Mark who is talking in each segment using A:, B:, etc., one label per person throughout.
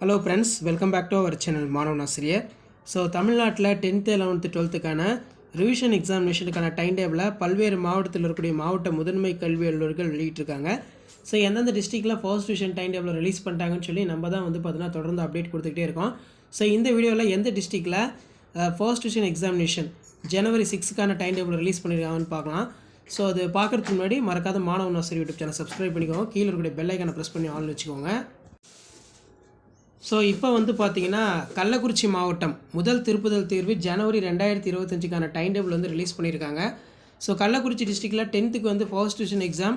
A: Hello friends, welcome back to our channel மாணவன் ஆசிரியர். So தமிழ்நாட்டில் 10th 11th 12th revision எக்ஸாமினேஷனுக்கான time டேபிளை பல்வேறு மாவட்டத்தில் இருக்கக்கூடிய மாவட்ட முதன்மை கல்வி அலுவலர்கள் வெளியிட்டிருக்காங்க. ஸோ எந்தெந்த டிஸ்ட்ரிக்டில் ஃபர்ஸ்ட் டிவிஷன் டைம் டேபிளை ரிலீஸ் பண்ணிட்டாங்கன்னு சொல்லி நம்ம தான் பார்த்தீங்கன்னா தொடர்ந்து அப்டேட் கொடுத்துக்கிட்டே இருக்கோம். ஸோ இந்த வீடியோவில் எந்த டிஸ்ட்ரிக்டில் ஃபர்ஸ்ட் டிவிஷன் எக்ஸாமினேஷன் January 6க்கான டைம் டேபிள் ரிலீஸ் பண்ணியிருக்காங்கன்னு பார்க்கலாம். ஸோ அது பார்க்குறதுக்கு முன்னாடி மறக்காத மாணவன் ஆசிரியர் யூடியூப் சேனல் சப்ஸ்கிரைப் பண்ணிக்கோங்க. கீழே இருக்கக்கூடிய பெல் ஐக்கானை ப்ரெஸ் பண்ணி ஆன் வச்சுக்கோங்க. ஸோ இப்போ பார்த்தீங்கன்னா கள்ளக்குறிச்சி மாவட்டம் முதல் திருப்புதல் தேர்வு January 2025க்கான டைம் டேபிள் ரிலீஸ் பண்ணியிருக்காங்க. ஸோ கள்ளக்குறிச்சி டிஸ்ட்ரிக்டில் 10th ஃபர்ஸ்ட் டிவிஷன் எக்ஸாம்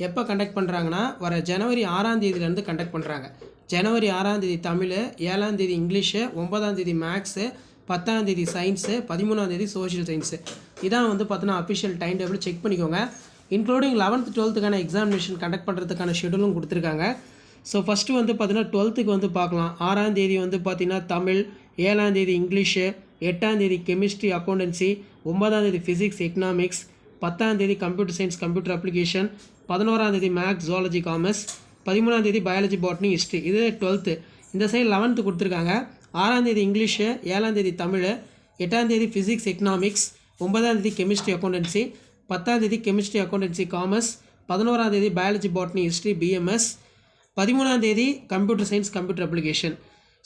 A: எப்போ கண்டக்ட் பண்ணுறாங்கன்னா வர January 6 கண்டக்ட் பண்ணுறாங்க. January 6 Tamil, 7 English, 9 maths, 10 science, 13 social science. இதான் பார்த்தீங்கன்னா அஃபிஷியல் டைம் டேபிள் செக் பண்ணிக்கோங்க. Including 11th 12th examination conduct பண்ணுறதுக்கான ஷெடியூலும் கொடுத்துருக்காங்க. ஸோ ஃபஸ்ட்டு பார்த்தீங்கன்னா 12th பார்க்கலாம். 6 பார்த்தீங்கன்னா Tamil, 7 English, 8 chemistry accountancy, 9 physics economics, 10 computer science computer application, 11 maths zoology commerce, 13 biology botany history. இது 12th. இந்த சைடு 11th கொடுத்துருக்காங்க. 6 English, 7 Tamil, 8 physics economics, 9 chemistry accountancy, 10 chemistry accountancy commerce, 11 biology botany history BMS, 13 computer science computer application.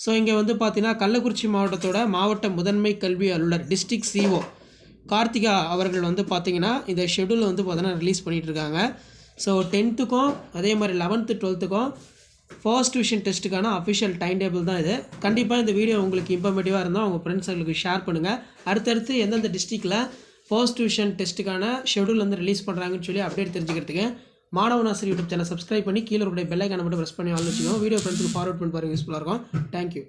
A: So இங்கே பார்த்தீங்கன்னா கள்ளக்குறிச்சி மாவட்டத்தோட மாவட்ட முதன்மை கல்வி அலுவலர் டிஸ்ட்ரிக்ட் CO கார்த்திகா அவர்கள் பார்த்தீங்கன்னா இந்த ஷெடியூல் பார்த்தீங்கன்னா ரிலீஸ் பண்ணிகிட்ருக்காங்க. ஸோ 10th அதே மாதிரி 11th 12th ஃபர்ஸ்ட் டிவிஷன் டெஸ்ட்டுக்கான அஃபிஷியல் டைம் டேபிள் தான் இது. கண்டிப்பாக இந்த வீடியோ உங்களுக்கு இன்ஃபர்மேட்டிவாக இருந்தால் உங்கள் ஃப்ரெண்ட்ஸுங்களுக்கு ஷேர் பண்ணுங்கள். அடுத்தடுத்து எந்தெந்த டிஸ்ட்ரிக்டில் ஃபர்ஸ்ட் டிவிஷன் டெஸ்ட்டுக்கான ஷெடியூல் ரிலீஸ் பண்ணுறாங்கன்னு சொல்லி அப்டேட் தெரிஞ்சுக்கிறதுக்கு மாணவன் ஆசிரியர் யூடியூப் சேனல் சப்ஸ்கிரைப் பண்ணி கீழே இருக்கிற பெல் ஐக்கானை மட்டும் ப்ரெஸ் பண்ணி ஆன் வச்சுக்கோங்க. வீடியோ ஃப்ரெண்ட்ஸுக்கு ஃபார்வர்ட் பண்ணி பாருங்கள், யூஸ்ஃபுல்லாக இருக்கும். தேங்க்யூ.